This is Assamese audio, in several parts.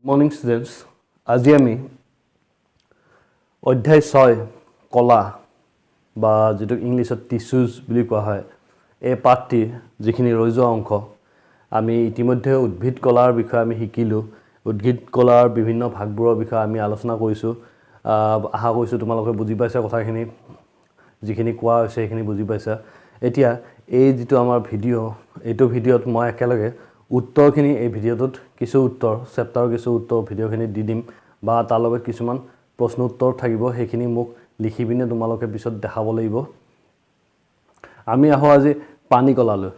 মর্নিং স্টুডেন্টস, আজি আমি অধ্যায় 6 কলা বা যেটো ইংলিছত টিস্যুজ বুলি কোৱা হয় এই পাঠটিৰ যিখিনি ৰৈ যোৱা অংশ আমি ইতিমধ্যে উদ্ভিদ কলাৰ বিষয়ে আমি শিকিলো। উদ্ভিদ কলাৰ বিভিন্ন ভাগবোৰৰ বিষয়ে আমি আলোচনা কৰিছো। আশা কৰিছো তোমালোকে বুজি পাইছা কথাখিনি, যিখিনি কোৱা হৈছে সেইখিনি বুজি পাইছা। এতিয়া এই যেটো আমাৰ ভিডিও, এইটো ভিডিওত মই একেলগে উত্তৰখিনি এই ভিডিওটোত কিছু উত্তৰ চেপ্টাৰৰ কিছু উত্তৰ ভিডিওখিনি দি দিম বা তাৰ লগত কিছুমান প্ৰশ্ন উত্তৰ থাকিব, সেইখিনি মোক লিখি পিনে তোমালোকে পিছত দেখাব লাগিব। আমি আহো আজি পানী কলালৈ।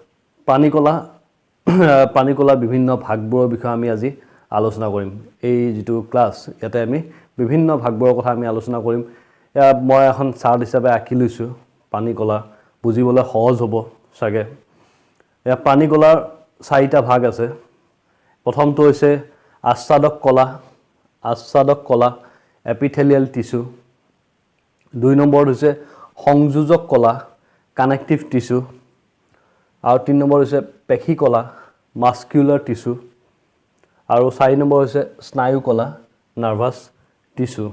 পানী কলা বিভিন্ন ভাগবোৰৰ বিষয়ে আমি আজি আলোচনা কৰিম। এই যেটো ক্লাছ ইয়াতে আমি বিভিন্ন ভাগবোৰৰ কথা আমি আলোচনা কৰিম। মই এখন চাৰ্ট হিচাপে আঁকি লৈছো। পানী কলা বুজিবলৈ সহজ হ'ব চাগে। পানী কলাৰ 4টা ভাগ আছে। প্ৰথমটো হৈছে আচ্ছাদক কলা এপিথেলিয়েল টিস্যু। 2 নম্বৰ হৈছে সংযোজক কলা কানেক্টিভ টিস্যু। আৰু 3 নম্বৰ হৈছে পেশী কলা মাস্কুলাৰ টিস্যু। আৰু 4 নম্বৰ হৈছে স্নায়ু কলা নাৰ্ভাছ টিস্যু।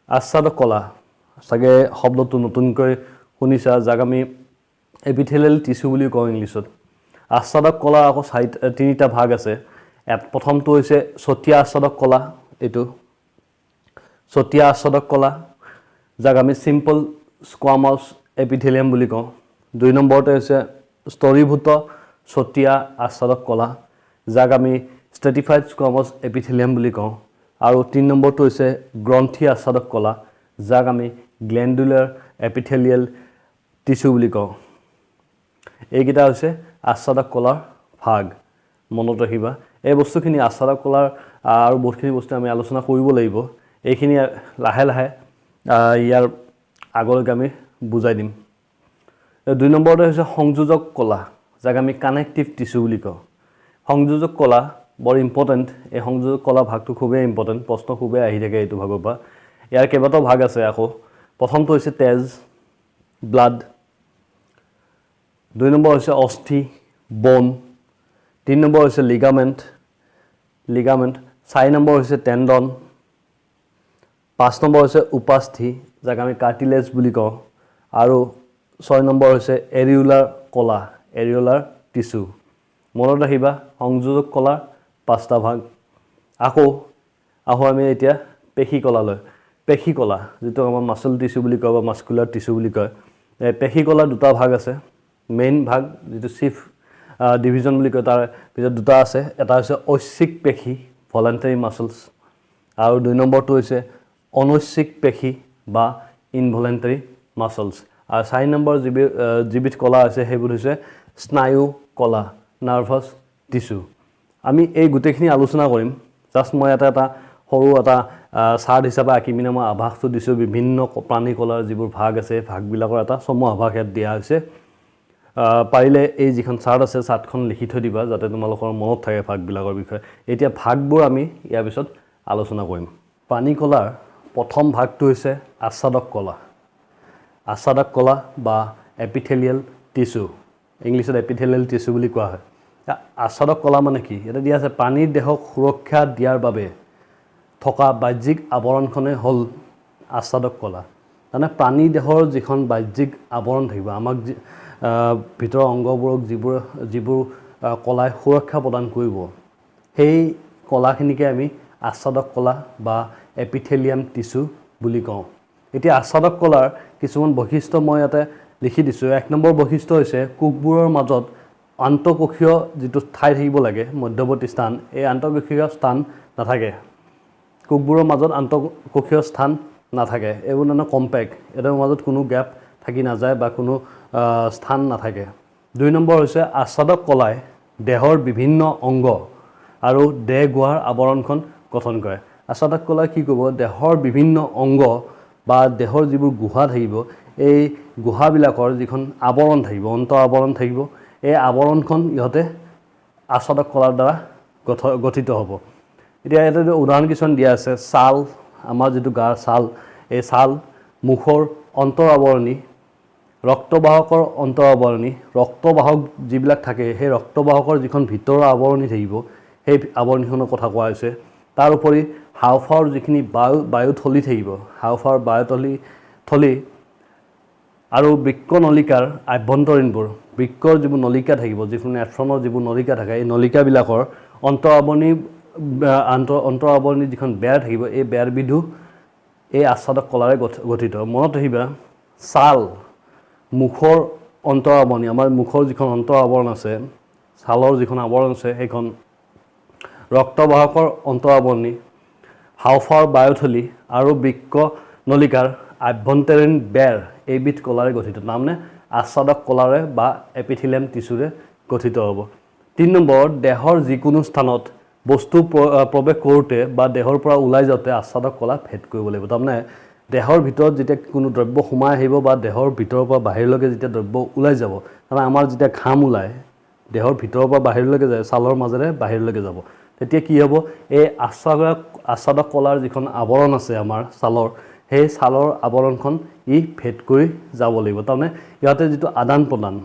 আচ্ছাদক কলা চাগে শব্দটো নতুনকৈ শুনিছা, যাক আমি এপিথেলিয়েল টিস্যু বুলি কওঁ ইংলিছত। আচ্ছাদক কলাৰ আকৌ 3টা ভাগ আছে। প্ৰথমটো হৈছে ছটিয়া আচ্ছাদক কলা। এইটো ছটিয়া আচ্ছাদক কলা, যাক আমি সিম্পল স্কোয়ামাছ এপিথেলিয়াম বুলি কওঁ। 2 নম্বৰতে হৈছে স্তৰীভূত ছটিয়া আচ্ছাদক কলা, যাক আমি স্ট্ৰেটিফাইড স্কোয়ামাছ এপিথেলিয়াম বুলি কওঁ। আৰু 3 নম্বৰটো হৈছে গ্ৰন্থি আচ্ছাদক কলা, যাক আমি গ্ল্যান্ডুলাৰ এপিথেলিয়েল টিস্যু বুলি কওঁ। এইকেইটা হৈছে আচ্ছাদক কলাৰ ভাগ। মনত ৰাখিবা এই বস্তুখিনি আচ্ছাদক কলাৰ আৰু বহুতখিনি বস্তু আমি আলোচনা কৰিব লাগিব। এইখিনি লাহে লাহে ইয়াৰ আগলৈকে আমি বুজাই দিম। 2 নম্বৰতে হৈছে সংযোজক কলা, যাক আমি কানেক্টিভ টিস্যু বুলি কওঁ। সংযোজক কলা বৰ ইম্পৰ্টেণ্ট। এই সংযোজক কলা ভাগটো খুবেই ইম্পৰ্টেণ্ট, প্ৰশ্ন খুবেই আহি থাকে এইটো ভাগৰ পৰা। ইয়াৰ কেইবাটাও ভাগ আছে আকৌ। প্ৰথমটো হৈছে তেজ, ব্লাড। 2 নম্বৰ হৈছে অস্থি, বন। 3 নম্বৰ হৈছে লিগামেণ্ট। 4 নম্বৰ হৈছে টেণ্ডন। 5 নম্বৰ হৈছে উপাস্থি, যাক আমি কাৰ্টিলেজ বুলি কওঁ। আৰু 6 নম্বৰ হৈছে এৰিউলাৰ কলা এৰিউলাৰ টিস্যু। মনত ৰাখিবা সংযোজক কলাৰ 5টা ভাগ। আকৌ আহো আমি এতিয়া পেশী কলালৈ। পেশী কলা যেটো আমাৰ মাসল টিস্যু বুলি কয় বা মাস্কুলাৰ টিস্যু বুলি কয়। পেশী কলাৰ 2টা ভাগ আছে। মেইন ভাগ যেটো চিফ ডিভিজন বুলি কয়, তাৰ ভিতৰত 2টা আছে। এটা হৈছে ঐচ্ছিক পেশী ভলান্টাৰী মাসলছ, আৰু 2 নম্বৰটো হৈছে অনৈচ্ছিক পেশী বা ইনভলান্টাৰী মাসলছ। আৰু 4 নম্বৰ যিবিধ কলা আছে সেইবোৰ হৈছে স্নায়ু কলা নাৰ্ভাছ টিস্যু। আমি এই গোটেইখিনি আলোচনা কৰিম। জাষ্ট মই এটা সৰু এটা চাৰ্ট হিচাপে আঁকি পিনে মই আভাসটো দিছোঁ। বিভিন্ন প্ৰাণী কলাৰ যিবোৰ ভাগ আছে ভাগবিলাকৰ এটা চমু আভাস ইয়াত দিয়া হৈছে। পাৰিলে এই যিখন চাৰ্ট আছে চাৰ্টখন লিখি থৈ দিবা, যাতে তোমালোকৰ মনত থাকে ভাগবিলাকৰ বিষয়ে। এতিয়া ভাগবোৰ আমি ইয়াৰ পিছত আলোচনা কৰিম। পানী কলাৰ প্ৰথম ভাগটো হৈছে আচ্ছাদক কলা। আচ্ছাদক কলা বা এপিথেলিয়েল টিস্যু, ইংলিছত এপিথেলিয়েল টিস্যু বুলি কোৱা হয়। আচ্ছাদক কলা মানে কি? এটা দিয়া আছে পানীৰ দেহক সুৰক্ষা দিয়াৰ বাবে থকা বাহ্যিক আৱৰণখনে হ'ল আচ্ছাদক কলা। মানে প্ৰাণী দেহৰ যিখন বাহ্যিক আৱৰণ থাকিব, আমাক ভিতৰৰ অংগবোৰক যিবোৰ কলাই সুৰক্ষা প্ৰদান কৰিব, সেই কলাখিনিকে আমি আচ্ছাদক কলা বা এপিথেলিয়াম টিস্যু বুলি কওঁ। এতিয়া আচ্ছাদক কলাৰ কিছুমান বৈশিষ্ট্য মই ইয়াতে লিখি দিছোঁ। 1 নম্বৰ বৈশিষ্ট্য হৈছে কোষবোৰৰ মাজত আন্তঃকোষীয় যিটো ঠাই থাকিব লাগে, মধ্যৱৰ্তী স্থান, এই আন্তঃকোষীয় স্থান নাথাকে। কোষবোৰৰ মাজত আন্তঃকোষীয় স্থান নাথাকে। এইবোৰ মানে কম্পেক্ট, এটাৰ মাজত কোনো গেপ থাকি নাযায় বা কোনো স্থান নাথাকে। 2 নম্বৰ হৈছে আচ্ছাদক কলাই দেহৰ বিভিন্ন অংগ আৰু দেহ গুহাৰ আৱৰণখন গঠন কৰে। আচ্ছাদক কলাই কি কৰিব? দেহৰ বিভিন্ন অংগ বা দেহৰ যিবোৰ গুহা থাকিব, এই গুহাবিলাকৰ যিখন আৱৰণ থাকিব, অন্ত আৱৰণ থাকিব, এই আৱৰণখন ইহঁতে আচ্ছাদক কলাৰ দ্বাৰা গঠিত হ'ব। এতিয়া ইয়াতে উদাহৰণ কিছুমান দিয়া আছে। ছাল, আমাৰ যিটো গাৰ ছাল, এই ছাল, মুখৰ অন্তৰ আৱৰণী, ৰক্তবাহকৰ অন্তৰ আৱৰণী, ৰক্তবাহক যিবিলাক থাকে সেই ৰক্তবাহকৰ যিখন ভিতৰৰ আৱৰণী থাকিব, সেই আৱৰণীখনৰ কথা কোৱা হৈছে। তাৰ উপৰি হাওঁফাওৰ যিখিনি বায়ুথলী থাকিব, হাওঁফাওৰ বায়ুথলী আৰু বৃক্ক নলিকাৰ আভ্যন্তৰীণবোৰ, বৃক্কৰ যিবোৰ নলিকা থাকিব, যিবোৰ নেফ্ৰনৰ যিবোৰ নলিকা থাকে, এই নলিকাবিলাকৰ অন্তঃআৱৰণী যিখন বেৰ থাকিব, এই বেৰবিধো এই আচ্ছাদক কলাৰে গঠিত। মনত ৰাখিবা, ছাল, মুখৰ অন্তঃআৱৰণী, আমাৰ মুখৰ যিখন অন্তঃআৱৰণ আছে, ছালৰ যিখন আৱৰণ আছে, সেইখন ৰক্তবাহকৰ অন্তঃআৱৰণী, হাওঁফাওৰ বায়ুথলী আৰু বৃক্ক নলিকাৰ আভ্যন্তৰীণ বেৰ এইবিধ কলাৰে গঠিত। তাৰমানে আচ্ছাদক কলাৰে বা এপিথেলিয়াম টিচুৰে গঠিত হ'ব। 3 নম্বৰত দেহৰ যিকোনো স্থানত বস্তু প্ৰৱেশ কৰোঁতে বা দেহৰ পৰা ওলাই যাওঁতে আচ্ছাদক কলা ভেদ কৰিব লাগিব। তাৰমানে দেহৰ ভিতৰত যেতিয়া কোনো দ্ৰব্য সোমাই আহিব বা দেহৰ ভিতৰৰ পৰা বাহিৰলৈকে যেতিয়া দ্ৰব্য ওলাই যাব, তাৰমানে আমাৰ যেতিয়া ঘাম ওলায় দেহৰ ভিতৰৰ পৰা বাহিৰলৈকে যায়, ছালৰ মাজেৰে বাহিৰলৈকে যাব, তেতিয়া কি হ'ব, এই আচ্ছাদক কলাৰ যিখন আৱৰণ আছে আমাৰ ছালৰ, সেই ছালৰ আৱৰণখন ভেদ কৰি যাব লাগিব। তাৰমানে ইয়াতে যিটো আদান প্ৰদান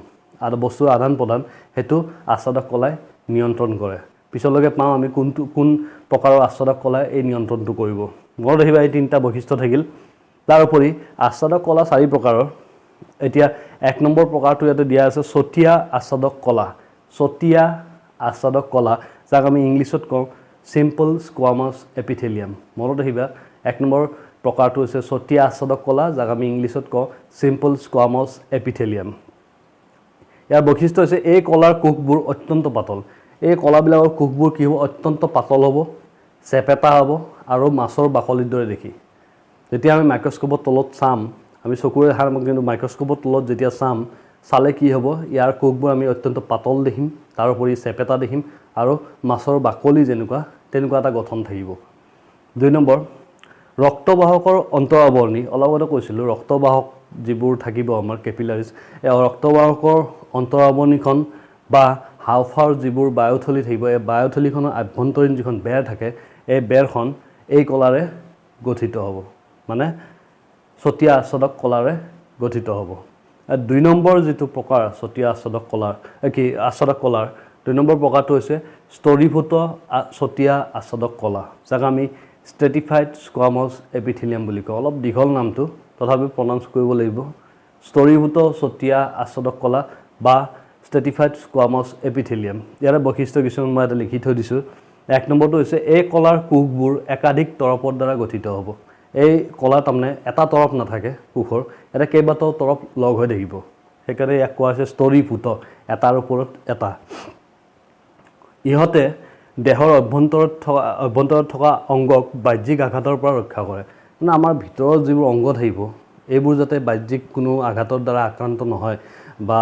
বস্তুৰ আদান প্ৰদান সেইটো আচ্ছাদক কলাই নিয়ন্ত্ৰণ কৰে। পিছলৈকে পাওঁ আমি কোন প্ৰকাৰৰ আচ্ছাদক কলাই এই নিয়ন্ত্ৰণটো কৰিব। মনত ৰাখিবা, এই 3টা বৈশিষ্ট্য থাকিল। তাৰোপৰি আচ্ছাদক কলা 4 প্ৰকাৰৰ। এতিয়া 1 নম্বৰ প্ৰকাৰটো ইয়াতে দিয়া আছে চতিয়া আচ্ছাদক কলা। চতিয়া আচ্ছাদক কলা, যাক আমি ইংলিছত কওঁ চিম্পল স্কোৱামাছ এপিথেলিয়াম। মনত ৰাখিবা, 1 নম্বৰ প্ৰকাৰটো হৈছে চতিয়া আচ্ছাদক কলা, যাক আমি ইংলিছত কওঁ চিম্পল স্কোৱামাছ এপিথেলিয়াম। ইয়াৰ বৈশিষ্ট্য হৈছে এই কলাৰ কোষবোৰ অত্যন্ত পাতল। এই কলাবিলাকৰ কোষবোৰ কি হ'ব, অত্যন্ত পাতল হ'ব, চেপেটা হ'ব আৰু মাছৰ বাকলিৰ দৰে দেখি। যেতিয়া আমি মাইক্ৰস্কোপৰ তলত চাম, আমি চকুৰে দেখা নাপাম, কিন্তু মাইক্ৰস্কোপৰ তলত যেতিয়া চালে কি হ'ব, ইয়াৰ কোষবোৰ আমি অত্যন্ত পাতল দেখিম, তাৰোপৰি চেপেটা দেখিম আৰু মাছৰ বাকলি তেনেকুৱা এটা গঠন থাকিব। 2 নম্বৰ ৰক্তবাহকৰ অন্তঃআৱৰণী। অলপ আগতে কৈছিলোঁ, ৰক্তবাহক যিবোৰ থাকিব আমাৰ কেপিলাৰিজ, এই ৰক্তবাহকৰ অন্তঃআৱৰণীখন বা হাওঁফাওৰ যিবোৰ বায়ুথলী থাকিব, এই বায়ুথলীখনৰ আভ্যন্তৰীণ যিখন বেৰ থাকে, এই বেৰখন এই কলাৰে গঠিত হ'ব, মানে চতিয়া আচ্ছাদক কলাৰে গঠিত হ'ব। 2 নম্বৰ যিটো প্ৰকাৰ চতিয়া আচ্ছাদক কলাৰ আচ্ছাদক কলাৰ 2 নম্বৰ প্ৰকাৰটো হৈছে স্তৰীভূত চতিয়া আচ্ছাদক কলা, যাক আমি ষ্ট্ৰেটিফাইড স্কোৱামাছ এপিথেলিয়াম বুলি কওঁ। অলপ দীঘল নামটো, তথাপি প্ৰনাউন্স কৰিব লাগিব। স্তৰীভূত চতিয়া আচ্ছাদক কলা বা ষ্ট্ৰেটিফাইড স্কোৱামাছ এপিথেলিয়াম। ইয়াৰে বৈশিষ্ট্য কিছুমান মই ইয়াতে লিখি থৈ দিছোঁ। 1 নম্বৰটো হৈছে এই কলাৰ কোষবোৰ একাধিক তৰপৰ দ্বাৰা গঠিত হ'ব। এই কলা তাৰমানে এটা তৰপ নাথাকে কোষৰ, এটা কেইবাটাও তৰপ লগ হৈ থাকিব, সেইকাৰণে ইয়াক কোৱা হৈছে স্তৰীভূত, এটাৰ ওপৰত এটা। ইহঁতে দেহৰ অভ্যন্তৰত থকা অংগক বাহ্যিক আঘাতৰ পৰা ৰক্ষা কৰে। মানে আমাৰ ভিতৰত যিবোৰ অংগ থাকিব, এইবোৰ যাতে বাহ্যিক কোনো আঘাতৰ দ্বাৰা আক্ৰান্ত নহয় বা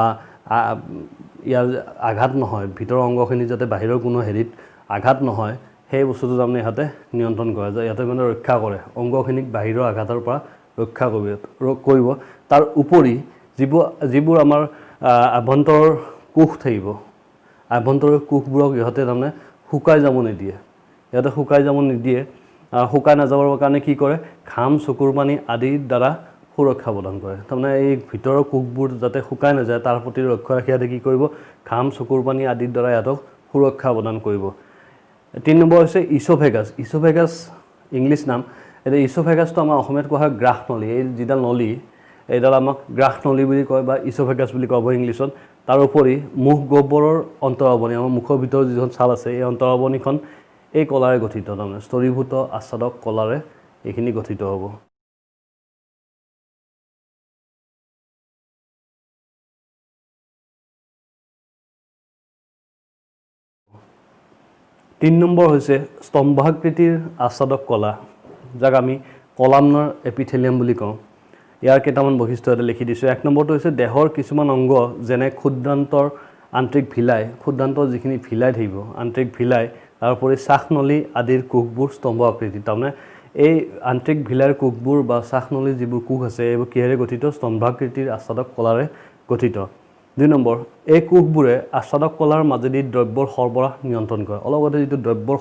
ইয়াৰ আঘাত নহয়, ভিতৰৰ অংগখিনি যাতে বাহিৰৰ কোনো হেৰিত আঘাত নহয়, সেই বস্তুটো তাৰমানে ইহঁতে নিয়ন্ত্ৰণ কৰে, যে ইহঁতে মানে ৰক্ষা কৰে, অংগখিনিক বাহিৰৰ আঘাতৰ পৰা ৰক্ষা কৰিব। তাৰ উপৰি যিবোৰ আমাৰ আভ্যন্তৰৰ কোষ থাকিব, আভ্যন্তৰৰ কোষবোৰক ইহঁতে তাৰমানে শুকাই যাব নিদিয়ে। শুকাই নাযাবৰ কাৰণে কি কৰে, ঘাম, চকুৰ পানী আদিৰ দ্বাৰা সুৰক্ষা প্ৰদান কৰে। তাৰমানে এই ভিতৰৰ কোষবোৰ যাতে শুকাই নাযায়, তাৰ প্ৰতি লক্ষ্য ৰাখি ইহঁতে কি কৰিব, ঘাম, চকুৰ পানী আদিৰ দ্বাৰা ইহঁতক সুৰক্ষা প্ৰদান কৰিব। 3 নম্বৰ হৈছে ইছ'ফেগাছ। ইছ'ফেগাছ ইংলিছ নাম। এতিয়া ইছ'ফেগাছটো আমাৰ অসমীয়াত কোৱা হয় গ্ৰাহনলী। এই যিডাল নলী, এইডাল আমাক গ্ৰাহনলী বুলি কয় বা ইছ'ফেগাছ বুলি ক'ব ইংলিছত। তাৰোপৰি মুখ গহ্বৰৰ অন্তঃআৱৰণী, আমাৰ মুখৰ ভিতৰত যিখন ছাল আছে, এই অন্তঃআৱৰণীখন এই কলাৰে গঠিত, তাৰমানে স্তৰীভূত আচ্ছাদক কলাৰে এইখিনি গঠিত হ'ব। তিন নম্বৰ হৈছে স্তম্ভাকৃতিৰ আচ্ছাদক কলা, যাক আমি কলামনাৰ এপিথেলিয়াম বুলি কওঁ। ইয়াৰ কেইটামান বৈশিষ্ট্য ইয়াতে লিখি দিছোঁ। 1 নম্বৰটো হৈছে দেহৰ কিছুমান অংগ, যেনে ক্ষুদ্ৰান্তৰ আন্তৰিক ভিলাই, ক্ষুদ্ৰান্তৰ যিখিনি ভিলাই থাকিব, আন্তৰিক ভিলাই, তাৰোপৰি শ্বাসনলী আদিৰ কোষবোৰ স্তম্ভ আকৃতিৰ। তাৰমানে এই আন্তৰিক ভিলাইৰ কোষবোৰ বা শ্বাসনলীৰ যিবোৰ কোষ আছে, এইবোৰ কিহেৰে গঠিত, স্তম্ভাকৃতিৰ আচ্ছাদক কলাৰে গঠিত। 2 নম্বৰ, এই কোষবোৰে আচ্ছাদক কলাৰ মাজেদি দ্ৰব্যৰ সৰবৰাহ নিয়ন্ত্ৰণ কৰে। অলপ আগতে যিটো দ্ৰব্যৰ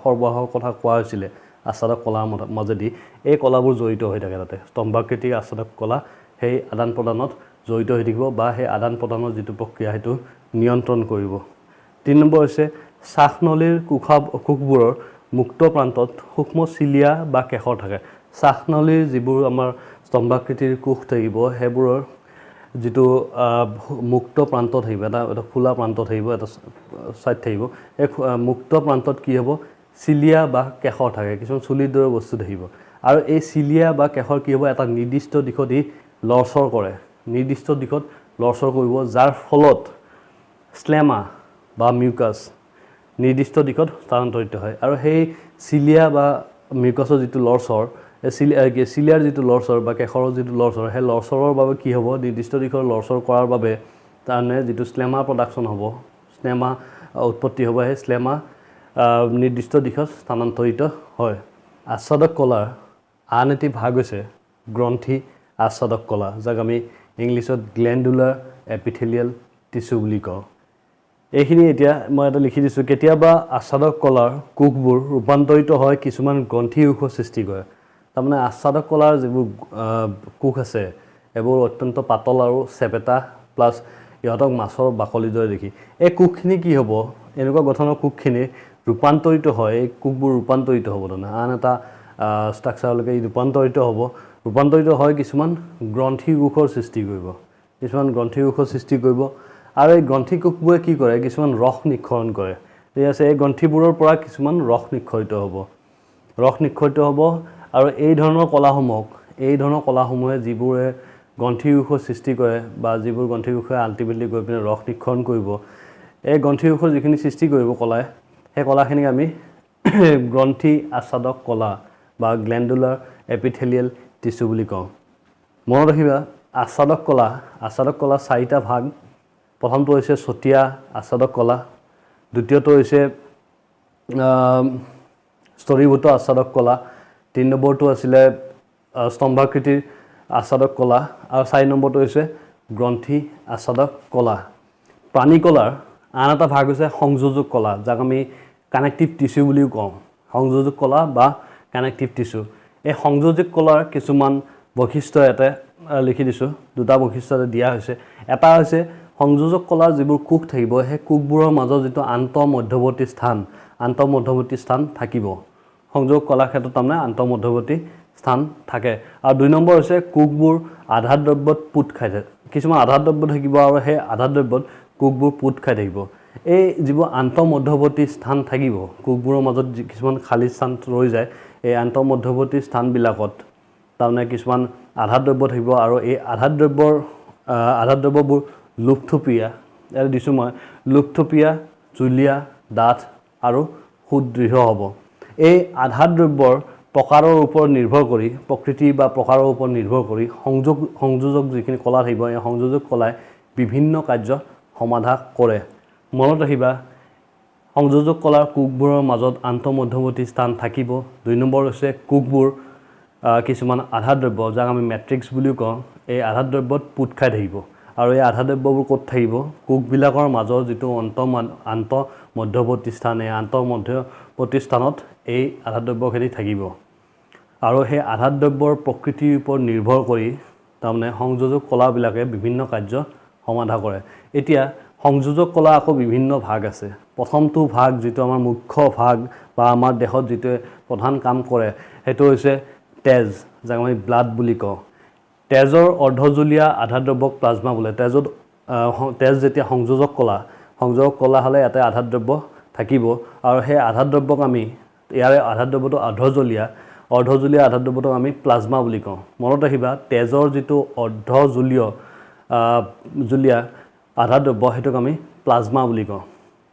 সৰবৰাহৰ কথা কোৱা হৈছিলে আচ্ছাদক কলাৰ মাজেদি, এই কলাবোৰ জড়িত হৈ থাকে তাতে। স্তম্ভাকৃতিৰ আচ্ছাদক কলা সেই আদান প্ৰদানত জড়িত হৈ থাকিব বা সেই আদান প্ৰদানৰ যিটো প্ৰক্ৰিয়া সেইটো নিয়ন্ত্ৰণ কৰিব। 3 নম্বৰ হৈছে শ্বাসনলীৰ কোষবোৰৰ মুক্ত প্ৰান্তত সূক্ষ্ম চিলিয়া বা কেশৰ থাকে শ্বাসনলীৰ যিবোৰ আমাৰ স্তম্ভাকৃতিৰ কোষ থাকিব সেইবোৰৰ যেটো মুক্ত প্ৰান্ত থাকিব এটা খোলা প্ৰান্ত থাকিব এটা সাইড থাকিব এই মুক্ত প্ৰান্তত কি হ'ব চিলিয়া বা কেশৰ থাকে কিছুমান চুলিৰ দৰে বস্তু থাকিব আৰু এই চিলিয়া বা কেশৰ কি হ'ব এটা নিৰ্দিষ্ট দিশত ই লৰচৰ কৰে নিৰ্দিষ্ট দিশত লৰচৰ কৰিব যাৰ ফলত স্লেমা বা মিউকাছ নিৰ্দিষ্ট দিশত স্থানান্তৰিত হয় আৰু সেই চিলিয়া বা মিউকাছৰ যেটো লৰচৰ চিলিয়াৰ যেটো লৰচৰ বা কেশৰৰ যেটো লৰচৰ সেই লৰচৰৰ বাবে কি হ'ব নিৰ্দিষ্ট দিশৰ লৰচৰ কৰাৰ বাবে তাৰনে যেটো স্লেমা প্ৰডাকচন হ'ব স্লেমা উৎপত্তি হ'ব সেই স্লেমা নিৰ্দিষ্ট দিশত স্থানান্তৰিত হয় আচ্ছাদক কলাৰ আন এটি ভাগ হৈছে গ্ৰন্থি আচ্ছাদক কলা যাক আমি ইংলিছত গ্ল্যান্ডুলাৰ এপিথেলিয়াল টিস্যু বুলি কওঁ এইখিনি এতিয়া মই এটা লিখি দিছো কেতিয়াবা আচ্ছাদক কলাৰ কোষবোৰ ৰূপান্তৰিত হয় কিছুমান গ্ৰন্থি কোষ সৃষ্টি কৰে তাৰমানে আচ্ছাদক কলাৰ যিবোৰ কোষ আছে এবোৰ অত্যন্ত পাতল আৰু চেপেটা প্লাস ইহঁতক মাছৰ বাকলি দৰে দেখি এই কোষখিনি কি হ'ব এনেকুৱা গঠনৰ কোষখিনি ৰূপান্তৰিত হয় এই কোষবোৰ ৰূপান্তৰিত হ'ব না আন এটা ষ্ট্ৰাকচাৰলৈকে ৰূপান্তৰিত হয় কিছুমান গ্ৰন্থি কোষৰ সৃষ্টি কৰিব কিছুমান গ্ৰন্থি কোষৰ সৃষ্টি কৰিব আৰু এই গ্ৰন্থি কোষবোৰে কি কৰে কিছুমান ৰস নিক্ষৰণ কৰে ঠিক আছে এই গ্ৰন্থিবোৰৰ পৰা কিছুমান ৰস নিক্ষৰিত হ'ব আৰু এই ধৰণৰ কলাসমূহে যিবোৰে গ্ৰন্থি কোষৰ সৃষ্টি কৰে বা যিবোৰ গ্ৰন্থি কোষে আল্টিমেটলি গৈ পিনে ৰস নিক্ষৰণ কৰিব এই গ্ৰন্থি কোষৰ যিখিনি সৃষ্টি কৰিব কলাই সেই কলাখিনিক আমি গ্ৰন্থি আচ্ছাদক কলা বা গ্ল্যান্ডুলাৰ এপিথেলিয়াল টিস্যু বুলি কওঁ মনত ৰাখিবা আচ্ছাদক কলা চাৰিটা ভাগ প্ৰথমটো হৈছে ছটিয়া আচ্ছাদক কলা দ্বিতীয়টো হৈছে স্তৰীভূত আচ্ছাদক কলা 3 নম্বৰটো আছিল স্তম্ভাকৃতিৰ আচ্ছাদক কলা আৰু 4 নম্বৰটো হৈছে গ্ৰন্থি আচ্ছাদক কলা প্ৰাণী কলাৰ আন এটা ভাগ হৈছে সংযোজক কলা যাক আমি কানেক্টিভ টিস্যু বুলিও কওঁ সংযোজক কলা বা কানেক্টিভ টিস্যু এই সংযোজক কলাৰ কিছুমান বৈশিষ্ট্য এটা লিখি দিছো দুটা বৈশিষ্ট্য দিয়া হৈছে এটা হৈছে সংযোজক কলাৰ যিবোৰ কোষ থাকিব সেই কোষবোৰৰ মাজত যেটো আন্তঃমধ্যৱৰ্তী স্থান থাকিব সংযোগ কলা ক্ষেত্ৰত তাৰমানে আন্তঃমধ্যৱৰ্তী স্থান থাকে আৰু 2 নম্বৰ হৈছে কোষবোৰ আধাৰ দ্ৰব্যত পুত খাই থাকে কিছুমান আধাৰ দ্ৰব্য থাকিব আৰু সেই আধাৰ দ্ৰব্যত কোষবোৰ পুত খাই থাকিব এই যিবোৰ আন্তঃমধ্যৱৰ্তী স্থান থাকিব কোষবোৰৰ মাজত কিছুমান খালী স্থান ৰৈ যায় এই আন্তঃমধ্যৱৰ্তী স্থানবিলাকত তাৰমানে কিছুমান আধাৰ দ্ৰব্য থাকিব আৰু এই আধাৰ দ্ৰব্যবোৰ লুপথুপিয়া এৰ দিছো মই লুপথুপিয়া জুলিয়া ডাঠ আৰু সুদৃঢ় হ'ব এই আধাৰ দ্ৰব্যৰ প্ৰকাৰৰ ওপৰত নিৰ্ভৰ কৰি প্ৰকৃতি বা প্ৰকাৰৰ ওপৰত নিৰ্ভৰ কৰি সংযোজক যিখিনি কলা থাকিব এই সংযোজক কলাই বিভিন্ন কাৰ্য সমাধা কৰে মনত ৰাখিবা সংযোজক কলাৰ কোষবোৰৰ মাজত আন্তঃমধ্যৱৰ্তী স্থান থাকিব 2 নম্বৰ হৈছে কোষবোৰ কিছুমান আধাৰ দ্ৰব্য যাক আমি মেট্ৰিক্স বুলিও কওঁ এই আধাৰ দ্ৰব্যত পুত খাই থাকিব আৰু এই আধাৰ দ্ৰব্যবোৰ ক'ত থাকিব কোষবিলাকৰ মাজৰ যেটো আন্তঃমধ্যৱৰ্তী স্থান এই আন্তঃমধ্যৱৰ্তী স্থানত এই আধাৰ দ্ৰব্যখিনি থাকিব আৰু সেই আধাৰ দ্ৰব্যৰ প্ৰকৃতিৰ ওপৰত নিৰ্ভৰ কৰি তাৰমানে সংযোজক কলাবিলাকে বিভিন্ন কাৰ্য সমাধা কৰে এতিয়া সংযোজক কলা আকৌ বিভিন্ন ভাগ আছে প্ৰথমটো ভাগ যেটো আমাৰ মুখ্য ভাগ বা আমাৰ দেহত যেটো প্ৰধান কাম কৰে হেতু হৈছে তেজ যাক আমি ব্লাড বুলি কওঁ তেজৰ অৰ্ধজলীয়া আধাৰ দ্ৰব্যক প্লাজমা বোলে তেজ যেতিয়া সংযোজক কলা হলে এটা আধাৰ দ্ৰব্য থাকিব আৰু সেই আধাৰ দ্ৰব্যক আমি ইয়াৰে আধাৰ দ্ৰব্যটো অৰ্ধজলীয়া আধাৰ দ্ৰব্যটো আমি প্লাজমা বুলি কওঁ মনত ৰাখিবা তেজৰ যেটো অৰ্ধজলীয় আধাৰ দ্ৰব্য হেতুক আমি প্লাজমা বুলি কওঁ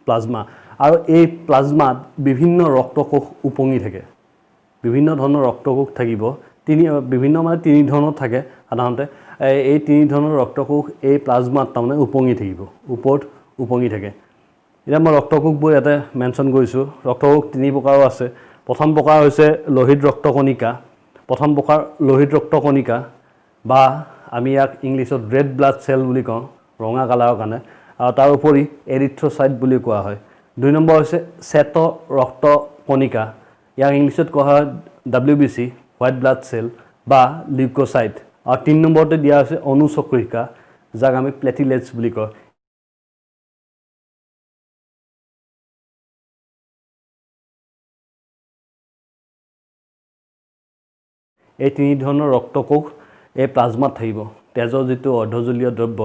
প্লাজমা আৰু এই প্লাজমাত বিভিন্ন ৰক্তকোষ উপঙি থাকে বিভিন্ন ধৰণৰ ৰক্তকোষ থাকিব বিভিন্ন মানে 3 ধৰণৰ থাকে সাধাৰণতে এই 3 ধৰণৰ ৰক্তকোষ এই প্লাজমাত তাৰমানে উপঙি থাকিব ওপৰত উপঙি থাকে এটা মই ৰক্তকোষবোৰ এটা মেনশন কৰিছো ৰক্তকোষ 3 প্ৰকাৰৰ আছে প্ৰথম প্ৰকাৰ হৈছে লোহিত ৰক্তকণিকা বা আমি ইয়াক ইংলিছত ৰেড ব্লাড সেল বুলি কওঁ ৰঙা কালাৰৰ কাৰণে আৰু তাৰ উপৰি এৰিথ্ৰোসাইট বুলি কোৱা হয় 2 নম্বৰ হৈছে শ্বেত ৰক্তকণিকা ইয়াক ইংলিছত কোৱা হয় WBC হোৱাইট ব্লাড সেল বা লিউকোসাইট আৰু 3 নম্বৰতে দিয়া আছে অনুচক্ৰিকা যাক আমি প্লেটিলেটছ বুলি কওঁ এই তিনি ধৰণৰ ৰক্তকোষ এই প্লাজমাত থাকিব তেজৰ যিটো অৰ্ধজলীয় দ্ৰব্য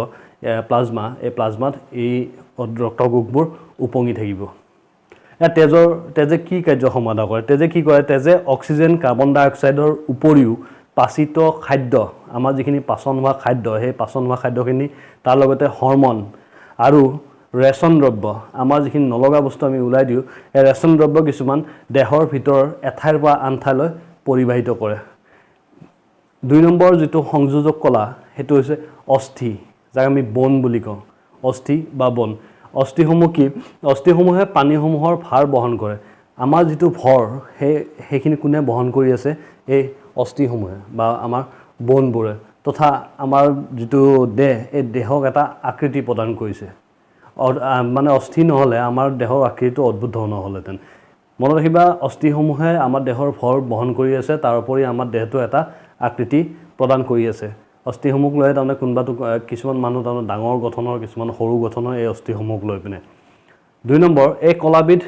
প্লাজমা এই প্লাজমাত এই ৰক্তকোষবোৰ উপঙি থাকিব তেজে কি কাৰ্য সমাধা কৰে তেজে কি কৰে তেজে অক্সিজেন কাৰ্বন ডাই অক্সাইডৰ উপৰিও পাচিত খাদ্য আমাৰ যিখিনি পাচন হোৱা খাদ্য সেই পাচন হোৱা খাদ্যখিনি তাৰ লগতে হৰমন আৰু ৰেচন দ্ৰব্য আমাৰ যিখিনি নলগা বস্তু আমি উলাই দিওঁ এই ৰেচন দ্ৰব্য কিছুমান দেহৰ ভিতৰ এঠাইৰ পৰা আন ঠাইলৈ পৰিবাহিত কৰে 2 নম্বৰ যেটো সংযোজক কলা হেতু হৈছে অস্থি যাক আমি বন বুলি কওঁ অস্থি বা বন অস্থিসমূহ কি অস্থিসমূহে পানীসমূহৰ ভাৰ বহন কৰে আমাৰ যেটো ভৰ হেখিনি কোনে বহন কৰি আছে এই অস্থিসমূহে বা আমাৰ বনবোৰে তথা আমাৰ যেটো দেহ এই দেহক এটা আকৃতি প্ৰদান কৰিছে মানে অস্থি নহলে আমাৰ দেহৰ আকৃতিটো অদ্ভুত ধৰণৰ হলহেতেন মনত ৰাখিবা অস্থিসমূহে আমাৰ দেহৰ ভৰ বহন কৰি আছে তাৰ উপৰি আমাৰ দেহটো এটা আকৃতি প্ৰদান কৰি আছে অস্থিসমূহ লৈ তাৰমানে কোনবাটো কিছুমান মানুহ তাৰমানে ডাঙৰ গঠনৰ কিছুমান সৰু গঠনৰ এই অস্থিসমূহ লৈ পিনে 2 নম্বৰ এই কলাবিধ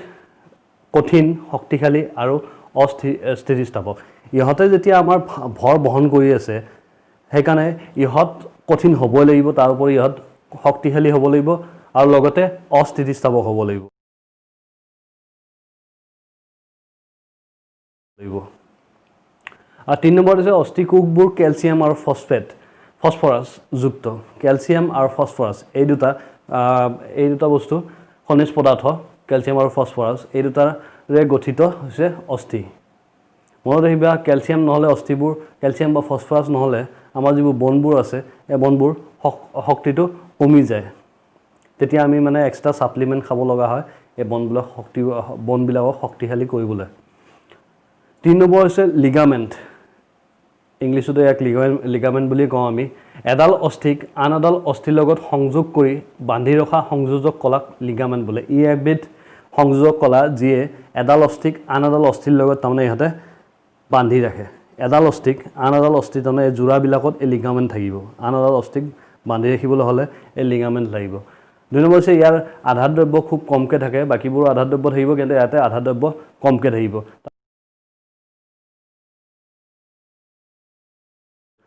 কঠিন শক্তিশালী আৰু অস্থিতিস্থাপক ইহতে যেতিয়া আমাৰ ভৰ বহন কৰি আছে সেইকাৰণে ইহত কঠিন হ'বই লাগিব তাৰ উপৰি ইহত শক্তিশালী হ'ব লাগিব আৰু লগতে অস্থিতিস্থাপক হ'ব লাগিব আৰু 3 নম্বৰ আছে অস্থিকোষবোৰ ক্যালসিয়াম আৰু ফসফৰাছ যুক্ত ক্যালসিয়াম আৰু ফসফৰাছ এই দুটা বস্তু খনিজ পদাৰ্থ ক্যালসিয়াম আৰু ফসফৰাছ এই দুটাৰে গঠিত হৈছে অস্থি মনত ৰাখিবা ক্যালসিয়াম নহলে অস্থিবোৰ ক্যালসিয়াম বা ফসফৰাছ নহলে আমাৰ যিবোৰ বনবোৰ আছে এই বনবোৰ শক্তিটো কমি যায় তেতিয়া আমি মানে এক্সট্ৰা সাপ্লিমেন্ট খাব লগা হয় এই বনবিলাকক শক্তিশালী কৰিবলৈ 3 নম্বৰ হৈছে লিগামেন্ট ইংলিছতে এক লিগামেন্ট বুলি কওঁ আমি এডাল অস্থিক আন এডাল অস্থিৰ লগত সংযোগ কৰি বান্ধি ৰখা সংযোজক কলাক লিগামেন্ট বোলে ই একবিধ সংযোজক কলা যিয়ে এডাল অস্থিক আন এডাল অস্থিৰ লগত তাৰমানে ইহতে বান্ধি ৰাখে এডাল অস্থিক আন এডাল অস্থি তাৰমানে এই জোৰাবিলাকত এই লিগামেন্ট থাকিব আন এডাল অস্থিক বান্ধি ৰাখিবলৈ হলে এই লিগামেন্ট লাগিব 2 নম্বৰ হৈছে ইয়াৰ আধাৰ দ্ৰব্য খুব কমকে থাকে বাকিবোৰ আধাৰ দ্ৰব্য থাকিব কিন্তু ইয়াতে আধাৰ দ্ৰব্য কমকে থাকিব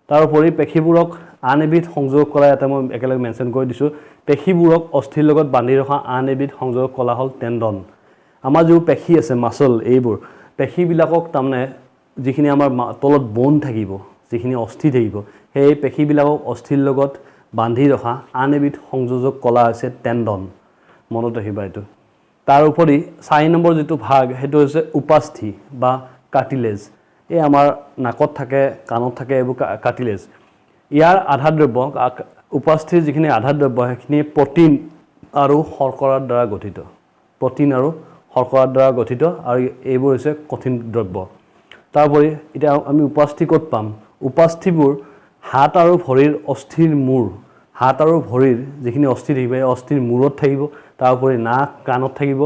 তাৰ উপৰি পেশীবোৰক আন এবিধ সংযোগ কলা এটা মই একেলগে মেনশন কৰি দিছো পেশীবোৰক অস্থিৰ লগত বান্ধি ৰখা আন এবিধ সংযোগ কলা হল টেন্ডন আমাৰ যে পেশী আছে মাসল এইবোৰ পেশীবিলাকক তাৰমানে যিখিনি আমাৰ তলত বোন থাকিব যিখিনি অস্থি থাকিব সেই পেশীবিলাকক অস্থিৰ লগত বান্ধি ৰখা আন এবিধ সংযোজক কলা আছে টেন্ডন মনত ৰাখিবা এটো তাৰ উপৰি 4 নম্বৰ যেটো ভাগ হেতু হৈছে উপাস্থি বা কাৰ্টিলেজ এই আমাৰ নাকত থাকে কাণত থাকে এইবোৰ কাৰ্টিলেজ ইয়াৰ আধাৰ দ্ৰব্য উপাস্থিৰ যিখিনি আধাৰ দ্ৰব্য সেইখিনি প্ৰটিন আৰু শৰ্কৰাৰ দ্বাৰা গঠিত প্ৰটিন আৰু শৰ্কৰাৰ দ্বাৰা গঠিত আৰু এইবোৰ হৈছে কঠিন দ্ৰব্য তাৰ উপৰি এটা আমি উপাস্থি ক'ত পাম উপাস্থিবোৰ হাত আৰু ভৰিৰ অস্থিৰ মূৰ হাত আৰু ভৰিৰ যিখিনি অস্থি থাকিব এই অস্থিৰ মূৰত থাকিব তাৰ উপৰি নাক কাণত থাকিব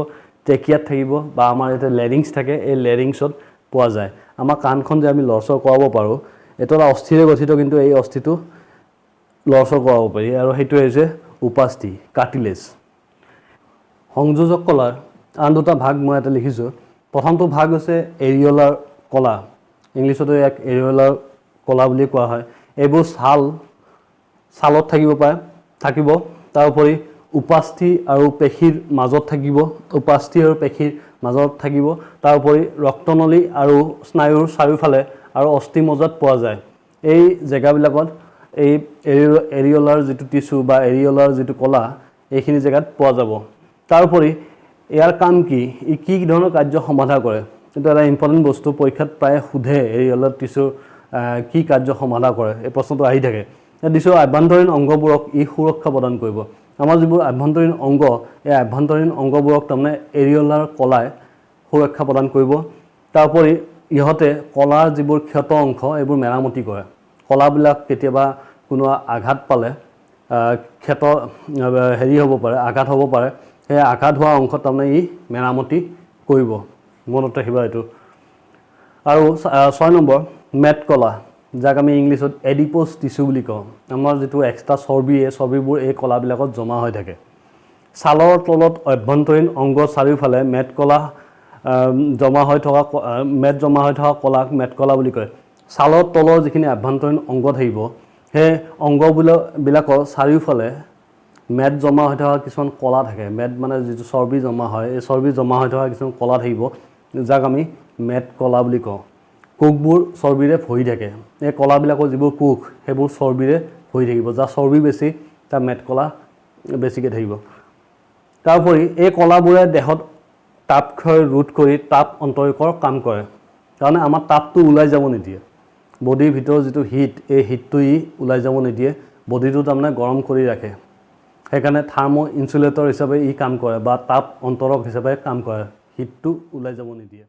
টেকিয়াত থাকিব বা আমাৰ এটা লেৰিংছ থাকে এই লেৰিংছত পোৱা যায় আমাৰ কাণখন যে আমি লৰচৰ কৰাব পাৰো এটা অস্থিৰে গঠিত কিন্তু এই অস্থিটো লৰচৰ কৰাব পাৰি আৰু হেতু হৈছে উপাস্থি কাৰ্টিলেজ সংযোজক কলাৰ আন দুটা ভাগ মই এটা লিখিছো প্ৰথমটো ভাগ হৈছে এৰিওলাৰ কলা ইংলিছতে এক এৰিওলাৰ কলা বুলি কোৱা হয় এইবোৰ ছালত থাকিব তাৰ উপৰি উপাস্থি আৰু পেশীৰ মাজত থাকিব উপাস্থি আৰু পেশীৰ মাজত থাকিব তাৰ উপৰি ৰক্তনলী আৰু স্নায়ুৰ চাৰিওফালে আৰু অস্থি মজ্জাত পোৱা যায় এই জায়গাবিলাকত এই এৰিওলাৰ যেটো টিস্যু বা এৰিওলাৰ যেটো কলা এইখিনি জায়গাত পোৱা যাব তাৰ উপৰি ইয়াৰ কাম কি ধৰণৰ কাৰ্য সমাধা কৰে কিন্তু এটা ইম্পৰ্টেন্ট বস্তু পৰীক্ষাত প্ৰায় সুধে এৰিওলাৰ টিস্যু কি কাৰ্য সমাধা কৰে এই প্ৰশ্নটো আহি থাকে টিস্যু আভ্যন্তৰীণ অংগবোৰক ই সুৰক্ষা প্ৰদান কৰিব আমাৰ যিবোৰ আভ্যন্তৰীণ অংগ এই আভ্যন্তৰীণ অংগবোৰক তাৰমানে এৰিওলাৰ কলাই সুৰক্ষা প্ৰদান কৰিব তাৰ উপৰি ইহতে কলাৰ যিবোৰ ক্ষত অংশ এইবোৰ মেৰামতি কৰে কলাবিলাক কেতিয়াবা কোনো আঘাত পালে ক্ষত হেৰি হ'ব পাৰে আঘাত হ'ব পাৰে এই আঘাত হোৱা অংশ তাৰমানে ই মেৰামতি কৰিব মনত ৰাখিবা এটো আৰু 6 নম্বৰ মেট কলা যাক আমি ইংলিছত এডিপোজ টিস্যু বুলি কওঁ আমাৰ যেটো এক্সট্ৰা চৰ্বিবোৰ এই কলাবিলাকত জমা হৈ থাকে ছালৰ তলত অভ্যন্তৰীণ অংগ চাৰিওফালে মেট জমা হৈ থকা কলাক মেট কলা বুলি কয় ছালৰ তলৰ যিখিনি আভ্যন্তৰীণ অংগ থাকিব সেই অংগবিলাকৰ চাৰিওফালে মেদ জমা হৈ থকা কিছুমান কলা থাকে। মেদ মানে যিটো চৰ্বি জমা হয়, এই চৰ্বি জমা হৈ থকা কিছুমান কলা থাকিব, যাক আমি মেদ কলা বুলি কওঁ। কোষবোৰ চৰ্বিৰে ভৰি থাকে। এই কলাবিলাকৰ যিবোৰ কোষ সেইবোৰ চৰ্বিৰে ভৰি থাকিব। যাৰ চৰ্বি বেছি তাৰ মেদ কলা বেছিকৈ থাকিব। তাৰোপৰি এই কলাবোৰে দেহত তাপ ক্ষয় ৰোধ কৰি তাপ অন্তৰীকৰ কাম কৰে। কাৰণে আমাৰ তাপটো ওলাই যাব নিদিয়ে। বডিৰ ভিতৰৰ যিটো হিট, এই হিটটো ওলাই যাব নিদিয়ে, বডিটো তাৰমানে গৰম কৰি ৰাখে। সেইকাৰণে থাৰ্মো ইনচুলেটৰ হিচাপে কাম কৰে বা তাপ অন্তৰক হিচাপে কাম কৰে, হিটটো ওলাই যাব নিদিয়ে।